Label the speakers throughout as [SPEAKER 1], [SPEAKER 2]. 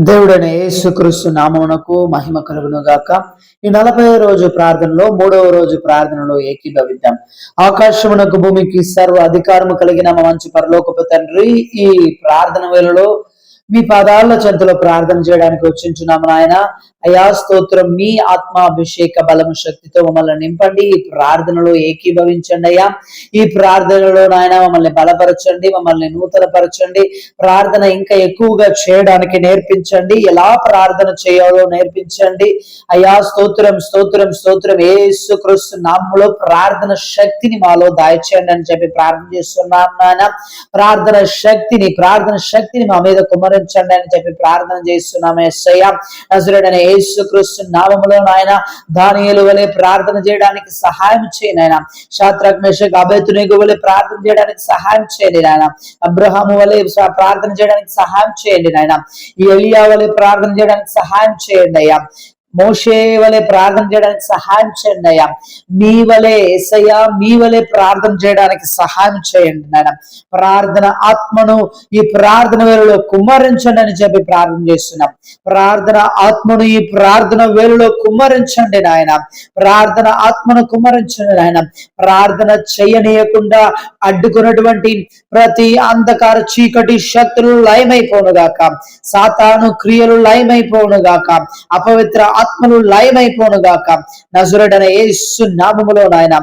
[SPEAKER 1] దేవుడైన యేసుక్రీస్తు నామమునకు మహిమ కలుగును గాక. ఈ 40వ రోజు ప్రార్థనలో 3వ రోజు ప్రార్థనలో ఏకీభవిద్దాం. ఆకాశమునకు భూమికి సర్వ అధికారము కలిగిన మా మంచి పరలోకపు తండ్రి, ఈ ప్రార్థన వేళలో మీ పాదాల చెంతలో ప్రార్థన చేయడానికి వచ్చించున్నాము నాయన. అయా స్తోత్రం, మీ ఆత్మాభిషేక బలము శక్తితో మమ్మల్ని నింపండి. ఈ ప్రార్థనలో ఏకీభవించండి అయ్యా. ఈ ప్రార్థనలో నాయన మమ్మల్ని బలపరచండి, మమ్మల్ని నూతనపరచండి. ప్రార్థన ఇంకా ఎక్కువగా చేయడానికి నేర్పించండి, ఎలా ప్రార్థన చేయాలో నేర్పించండి అయ్యా. స్తోత్రం స్తోత్రం స్తోత్రం. యేసుక్రీస్తు నామములో ప్రార్థన శక్తిని మాలో దయచేయండి అని చెప్పి ప్రార్థన చేస్తున్నాం నాయన. ప్రార్థన శక్తిని మా మీద కుమరించండి అని చెప్పి ప్రార్థన చేస్తున్నాం యేసయ్యా. నజరేయుడైన యేసుక్రీస్తు నామములో నాయన దానియేలు వలె ప్రార్థన చేయడానికి సహాయం చేయండి నాయన. షద్రక్ మేషక్ అబేద్నెగో వలె ప్రార్థన చేయడానికి సహాయం చేయండి నాయన. అబ్రహాము వలె ప్రార్థన చేయడానికి సహాయం చేయండి నాయన. ఎలియా వలె ప్రార్థన చేయడానికి సహాయం చేయండి అయ్యా. మోషే వలె ప్రార్థన చేయడానికి సహాయం చేయండి అయ్యా. మీ వలె యేసయ్యా, మీ వలె ప్రార్థన చేయడానికి సహాయం చేయండి నాయన. ప్రార్థన ఆత్మను ఈ ప్రార్థన వేళలో కుమ్మరించండి అని చెప్పి ప్రార్థన చేస్తున్నాం. ప్రార్థన ఆత్మను ఈ ప్రార్థన వేళలో కుమ్మరించండి నాయన. ప్రార్థన ఆత్మను కుమ్మరించండి నాయన. ప్రార్థన చేయనీయకుండా అడ్డుకున్నటువంటి ప్రతి అంధకార చీకటి శక్తులు లయమైపోనుగాక. సాతాను క్రియలు లయమైపోనుగాక. అపవిత్ర ఆత్మలు లయమైపోనుగాక. నజరేయుడైన యేసు నామములో నాయన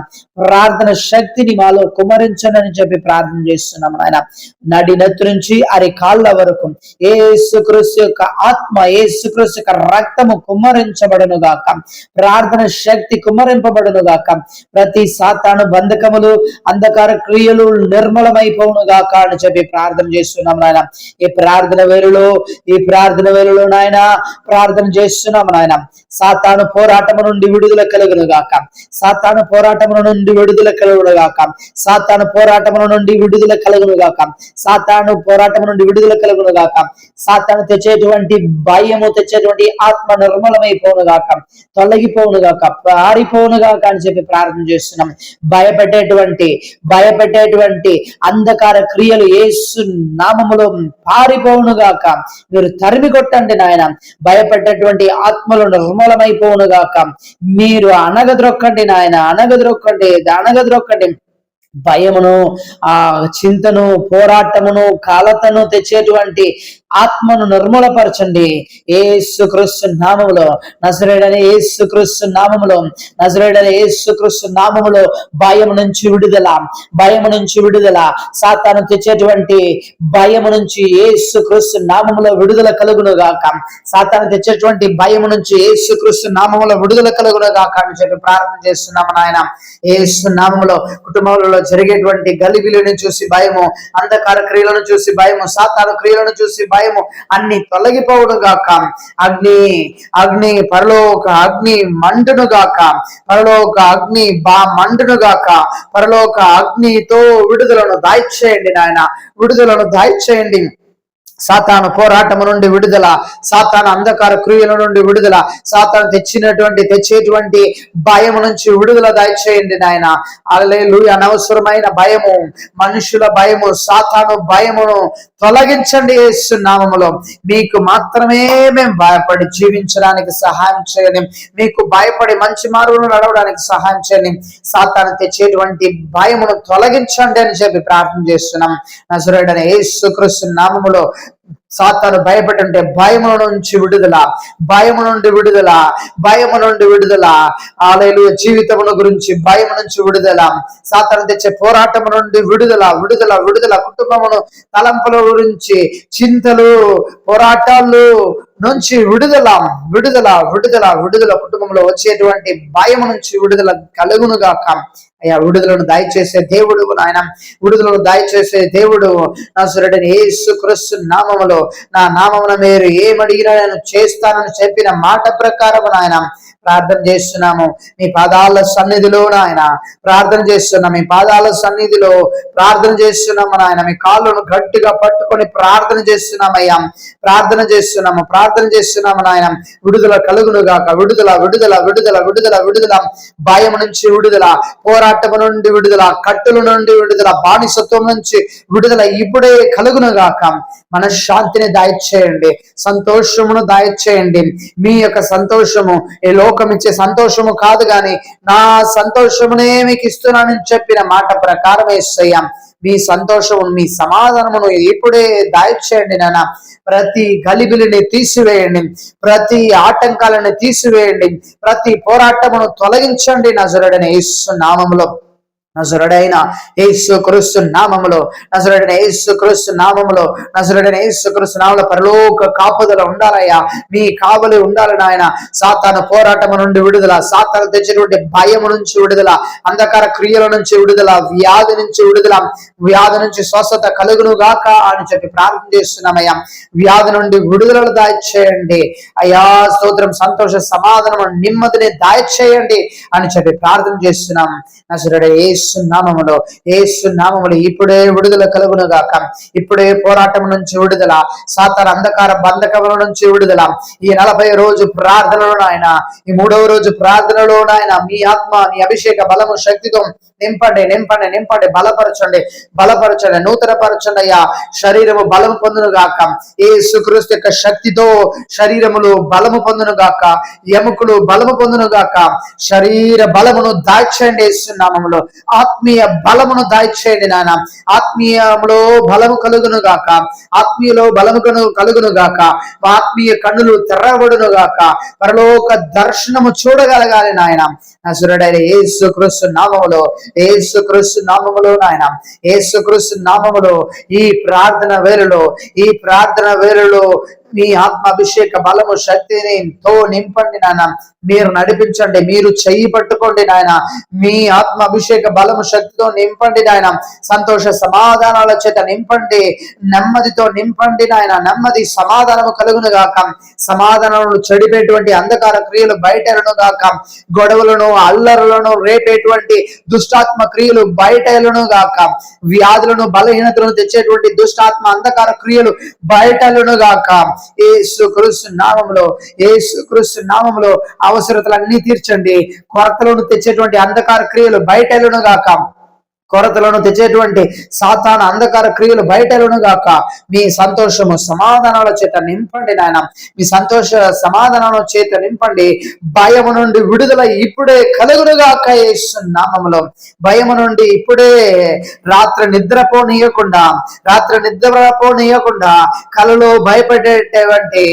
[SPEAKER 1] ప్రార్థన శక్తిని మాలో కుమరించండి అని చెప్పి ప్రార్థన చేస్తున్నాము నాయన. నడి నెత్తి నుంచి అరి కాళ్ళ వరకు యేసుక్రీస్తు యొక్క ఆత్మ, యేసుక్రీస్తు యొక్క రక్తము కుమ్మరించబడును గాక. ప్రార్థన శక్తి కుమ్మరింపబడును గాక. ప్రతి సాతాను బంధకములు, అంధకార క్రియలు నిర్మూలమైపోవును గాక అని చెప్పి ప్రార్థన చేస్తున్నాం నాయన. ఈ ప్రార్థన వేళలో నాయన ప్రార్థన చేస్తున్నాము నాయన. సాతాను పోరాటము నుండి విడుదల కలుగును గాక. సాతాను పోరాటము నుండి విడుదల కలుగును గాక. సాతాను పోరాటము నుండి విడుదల కలుగును గాక. సాతాను పోరాటము నుండి విడుదల కలుగును గాక. సాతాను తెచ్చేటువంటి భయము, తెచ్చేటువంటి ఆత్మ నిర్మూలమైపోవును గాక, తొలగిపోవును గాక, పారిపోవును గాక అని చెప్పి ప్రార్థన చేస్తున్నాం. భయపెట్టేటువంటి అంధకార క్రియలు యేసు నామములో పారిపోవును గాక. మీరు తరిమి కొట్టండి నాయన. భయపెట్టేటువంటి ఆత్మలు నిర్మూలమైపోవును గాక. మీరు అనగద్రొక్కండి నాయన, అనగద్రొక్కండి. భయమును, చింతను, పోరాటమును, కాలతను తెచ్చేటువంటి ఆత్మను నిర్మూలపరచండి యేసుక్రీస్తు నామములో. నజరేయుడైన యేసుక్రీస్తు నామములో భయము నుంచి విడుదల, సాతాను తెచ్చేటువంటి భయము నుంచి యేసుక్రీస్తు నామములో విడుదల కలుగును గాక. సాతాను తెచ్చేటువంటి భయము నుంచి యేసుక్రీస్తు నామములో విడుదల కలుగును గాక అని చెప్పి ప్రార్థన చేస్తున్నాము నాయన. యేసు నామములో కుటుంబంలో జరిగేటువంటి గలిబిలిని చూసి భయము, అంధకార క్రియలను చూసి భయము, సాతాను క్రియలను చూసి భయము అన్ని తొలగిపోవును గాక. అగ్ని పరలోక అగ్ని మండును గాక. పరలోక అగ్ని మండును గాక. పరలోక అగ్నితో విడుదలను దయచేయండి నాయన. విడుదలను దయచేయండి. సాతాను పోరాటము నుండి విడుదల, సాతాను అంధకార క్రియల నుండి విడుదల, సాతాను తెచ్చేటువంటి భయము నుంచి విడుదల దయచేయండి నాయన. హల్లెలూయా. అనవసరమైన భయము, మనుషుల భయము, సాతాను భయమును తొలగించండి యేసు నామములో. మీకు మాత్రమే మేము భయపడి జీవించడానికి సహాయం చేయండి. మీకు భయపడి మంచి మార్గంలో నడవడానికి సహాయం చేయండి. సాతాను తెచ్చేటువంటి భయమును తొలగించండి అని చెప్పి ప్రార్థన చేస్తున్నాం. నజరేయుడైన యేసుక్రీస్తు నామములో సాతాను భయపడుంటే భయము నుంచి విడుదల. హల్లెలూయా. జీవితముల గురించి భయము నుంచి విడుదల, సాతాను తెచ్చే పోరాటము నుండి విడుదల. కుటుంబమును, తలంపుల గురించి, చింతలు, పోరాటాలు నుంచి విడుదల. కుటుంబంలో వచ్చేటువంటి భయము నుంచి విడుదల కలుగును గాక. అయ్యా, విడుదలను దయచేసే దేవుడు నాయన. విడుదలను దయచేసే దేవుడు నజరేయుడైన యేసుక్రీస్తు నామములో. నా నామమున మీరు ఏమడిగినా నేను చేస్తానని చెప్పిన మాట ప్రకారం నాయన ప్రార్థన చేస్తున్నాము. మీ పాదాల సన్నిధిలో నాయన ప్రార్థన చేస్తున్నాం. మీ పాదాల సన్నిధిలో ప్రార్థన చేస్తున్నాము నాయన. మీ కాళ్ళను గట్టిగా పట్టుకొని ప్రార్థన చేస్తున్నామయ్యా. ప్రార్థన చేస్తున్నాము నాయన. విడుదల కలుగును గాక. విడుదల విడుదల విడుదల విడుదల విడుదల భయం నుంచి విడుదల, పోరాటము నుండి విడుదల, కట్టుల నుండి విడుదల, బానిసత్వం నుంచి విడుదల ఇప్పుడే కలుగును గాక. మనశ్శాంతిని దయచేయండి, సంతోషమును దయచేయండి. మీ యొక్క సంతోషము ఈ లోకం ఇచ్చే సంతోషము కాదు గాని నా సంతోషమునే మీకు ఇస్తున్నానని చెప్పిన మాట ప్రకారం యేసయ్యా మీ సంతోషము మీ సమాధానమును ఇప్పుడే దయచేయండి నాన్న. ప్రతి గలిబిలిని తీసివేయండి, ప్రతి ఆటంకాలను తీసివేయండి, ప్రతి పోరాటమును తొలగించండి నజరుడైన యేసు నామములో. నజరుడైన యేసుక్రీస్తు నామములో, నజరుడైన యేసుక్రీస్తు నామములో, నజరుడైన యేసుక్రీస్తు నామములో పరలోక కాపుదల ఉండాలయ్యా. మీ కావలి ఉండాలి నాయన. సాతాను పోరాటము నుండి విడుదల, సాతాను తెచ్చినటువంటి భయము నుంచి విడుదల, అంధకార క్రియల నుంచి విడుదల, వ్యాధి నుంచి విడుదల, వ్యాధి నుంచి స్వస్థత కలుగును గాక అని చెప్పి ప్రార్థన చేస్తున్నామయ్యా. వ్యాధి నుండి విడుదలను దయచేయండి అయ్యా. స్తోత్రం. సంతోష సమాధానము నెమ్మదిని దయచేయండి అని చెప్పి ప్రార్థన చేస్తున్నాం. నజరుడైన యేసు నామములో ఇప్పుడే విడుదల కలుగును గాక. ఇప్పుడే పోరాటం నుంచి విడుదల, సాతాను అంధకార బంధకముల నుంచి విడుదల. ఈ 40 రోజు ప్రార్థనలో నాయన, ఈ 3వ రోజు ప్రార్థనలో నాయన మీ ఆత్మ, మీ అభిషేక బలము శక్తితో నింపండి నింపండి నింపండి. బలపరచండి నూతనపరచండి అయ్యా. శరీరము బలము పొందును గాక. యేసుక్రీస్తు యొక్క శక్తితో శరీరములు బలము పొందును గాక, ఎముకలు బలము పొందును గాక. శరీర బలమును దాచేయండి యేసునామములో. ఆత్మీయ బలమును దాచేయండి నాయన. ఆత్మీయములో బలము కలుగును గాక, ఆత్మీయలో బలము కలుగును గాక. ఆత్మీయ కన్నులు తెరవబడును గాక. పరలోక దర్శనము చూడగలగాలి నాయన. నజరుడైన యేసుక్రీస్తు నామములో, యేసుక్రీస్తు నామములో నాయన, యేసుక్రీస్తు నామములో ఈ ప్రార్థన వేళలో మీ ఆత్మాభిషేక బలము శక్తిని తో నింపండి నాయన. మీరు నడిపించండి, మీరు చెయ్యి పట్టుకోండి నాయన. మీ ఆత్మాభిషేక బలము శక్తితో నింపండి నాయన. సంతోష సమాధానాల చేత నింపండి, నెమ్మదితో నింపండి నాయన. నెమ్మది సమాధానము కలుగును గాక. సమాధానమును చెడిపేటువంటి అంధకార క్రియలు బయటలను గాక. గొడవలను అల్లరులను రేపేటువంటి దుష్టాత్మ క్రియలు బయటలను గాక. వ్యాధులను బలహీనతలను తెచ్చేటువంటి దుష్టాత్మ అంధకార క్రియలు బయటలను గాక. యేసుక్రీస్తు నామములో అవసరతలన్నీ తీర్చండి. కొరతలను తెచ్చేటువంటి అంధకార క్రియలు బయటలను గాక. కొరతలను తెచ్చేటువంటి సాతాను అంధకార క్రియలు బయటలను గాక. మీ సంతోషము సమాధానాల చేత నింపండి నాయన. మీ సంతోష సమాధానాల చేత నింపండి. భయము నుండి విడుదల ఇప్పుడే కలుగునుగాక యేసు నామములో. భయము నుండి ఇప్పుడే రాత్రి నిద్రపోనీయకుండా కలలో భయపడేటువంటి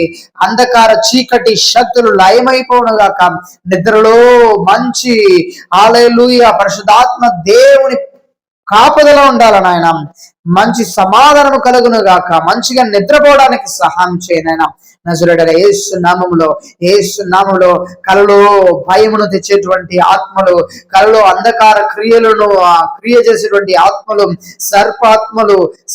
[SPEAKER 1] అంధకార చీకటి శక్తులు లయమైపోనుగాక. నిద్రలో మంచి హల్లెలూయా పరిశుద్ధాత్మ దేవుని కాపుదల ఉండాలి నాయన. మంచి సమాధానము కలుగును గాక. మంచిగా నిద్రపోవడానికి సహాయం చేయనైనా. నజరుడైన యేసు నామములో కలలో భయమును తెచ్చేటువంటి ఆత్మలు, కలలో అంధకార క్రియలను క్రియ చేసేటువంటి ఆత్మలు,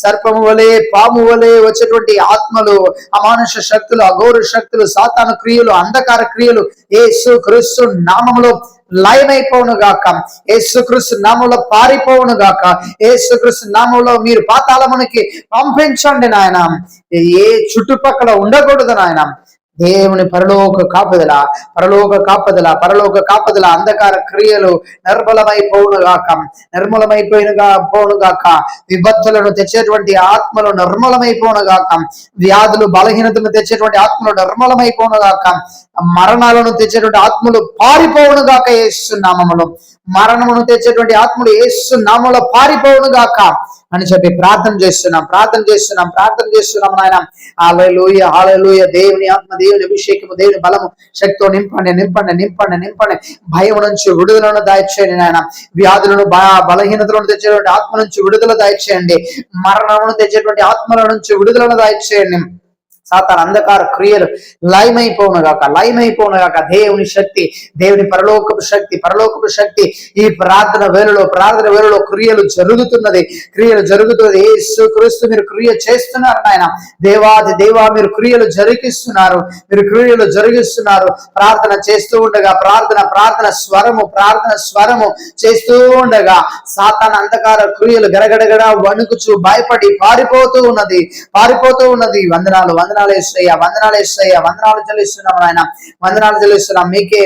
[SPEAKER 1] సర్పము వలె పాము వలె వచ్చేటువంటి ఆత్మలు, అమానుష శక్తులు, అఘోర శక్తులు, సాతాను క్రియలు, అంధకార క్రియలు యేసు క్రీస్తు నామములో లయమైపోవును గాక. యేసుక్రీస్తు నామములో పారిపోవును గాక. యేసుక్రీస్తు నామములో మీరు పాతాళమునికి పంపించండి నాయన. ఏ చుట్టుపక్కల ఉండకూడదు నాయన. దేవుని పరలోక కాపుదల అంధకార క్రియలు నిర్మూలమైపోను గాక. విపత్తులను తెచ్చేటువంటి ఆత్మలు నిర్మూలమైపోను గాక. వ్యాధులు బలహీనతను తెచ్చేటువంటి ఆత్మలు నిర్మూలమైపోను గాక. మరణాలను తెచ్చేటువంటి ఆత్మలు పారిపోవును గాక యేసు నామములో. మరణమును తెచ్చేటువంటి ఆత్మలు యేసు నామములో పారిపోవును గాక అని చెప్పి ప్రార్థన చేస్తున్నాం నాయన. హల్లెలూయా. దేవుని ఆత్మ, దేవుని అభిషేకము, దేవుని బలము శక్తితో నింపండి. భయం నుంచి విడుదలను దయచేయండి నాయన. వ్యాధులను బలహీనతలను తెచ్చేటువంటి ఆత్మ నుంచి విడుదల దయచేయండి. మరణమును తెచ్చేటువంటి ఆత్మల నుంచి విడుదలను దయచేయండి. సాతాను అంధకార క్రియలు లయమైపోవునుగాక. దేవుని శక్తి, దేవుని పరలోకపు శక్తి ఈ ప్రార్థన వేళలో క్రియలు జరుగుతున్నది. యేసు క్రీస్తు మీరు క్రియ చేస్తున్నారు నాయన. దేవాది దేవా మీరు క్రియలు జరిగిస్తున్నారు. ప్రార్థన చేస్తూ ఉండగా ప్రార్థన స్వరము చేస్తూ ఉండగా సాతాను అంధకార క్రియలు గడగడగడ వణుకుచు భయపడి పారిపోతూ ఉన్నది. వందనాలు యేసయ్యా, వందనాలు చెల్లిస్తున్నాము నాయన, వందనాలు చెల్లిస్తున్నాం. మీకే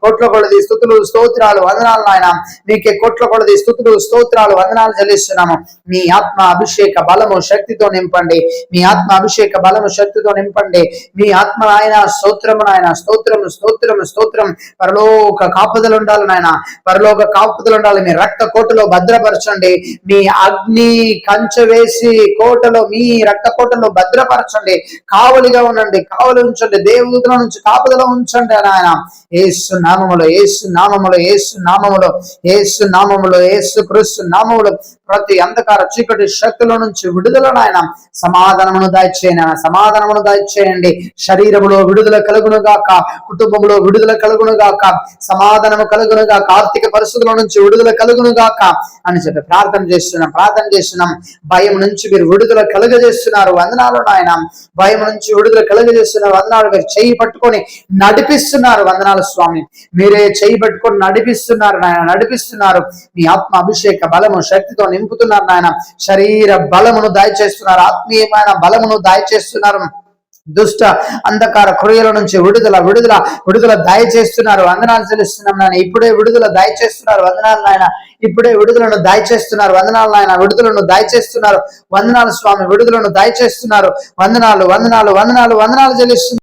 [SPEAKER 1] కోట్ల కొలది స్తుతులు స్తోత్రాలు వందనాలు నాయన. మీకే కోట్ల కొలది స్తుతులు స్తోత్రాలు వందనాలు చెల్లిస్తున్నాము. మీ ఆత్మ అభిషేక బలము శక్తితో నింపండి. మీ ఆత్మ ఆయన స్తోత్రము నాయన, స్తోత్రం. పరలోక కాపుదలు ఉండాలి నాయన, మీ రక్త కోటలో భద్రపరచండి. మీ అగ్ని కంచె వేసి కోటలో, మీ రక్త కోటలో భద్రపరచండి. కావలిగా ఉంచండి. దేవదూతల నుంచి కాపుదల ఉంచండి నాయన. యేసు నామములో యేసు క్రీస్తు నామములో ప్రతి అంధకార చీకటి శక్తుల నుంచి విడుదల నాయన. సమాధానమును దయచేయండి. శరీరములో విడుదల కలుగునుగాక, కుటుంబంలో విడుదల కలుగునుగాక, సమాధానము కలుగునుగాక, ఆర్థిక పరిస్థితుల నుంచి విడుదల కలుగునుగాక అని చెప్పి ప్రార్థన చేస్తున్నాం. భయం నుంచి మీరు విడుదల కలుగజేస్తున్నారు. వందనాలు నాయన. భయం నుంచి విడుదల కలుగజేస్తున్నారు. వందనాలు. మీరు చెయ్యి పట్టుకొని నడిపిస్తున్నారు. వందనాలు స్వామి. మీరే చెయ్యి పట్టుకొని నడిపిస్తున్నారు నాయన, మీ ఆత్మ అభిషేక బలము శక్తితో నింపుతున్నారు నాయన. శరీర బలమును దయచేస్తున్నారు, ఆత్మీయమైన బలమును దయచేస్తున్నారు. దుష్ట అంధకార క్రియల నుంచి విడుదల దయచేస్తున్నారు. వందనాలు చెల్లిస్తున్నాం నాయన. ఇప్పుడే విడుదల దయచేస్తున్నారు. వందనాలు నాయన. ఇప్పుడే విడుదలను దయచేస్తున్నారు. వందనాలు నాయన. విడుదలను దయచేస్తున్నారు. వందనాలు స్వామి. విడుదలను దయచేస్తున్నారు. వందనాలు చెల్లిస్తున్నారు.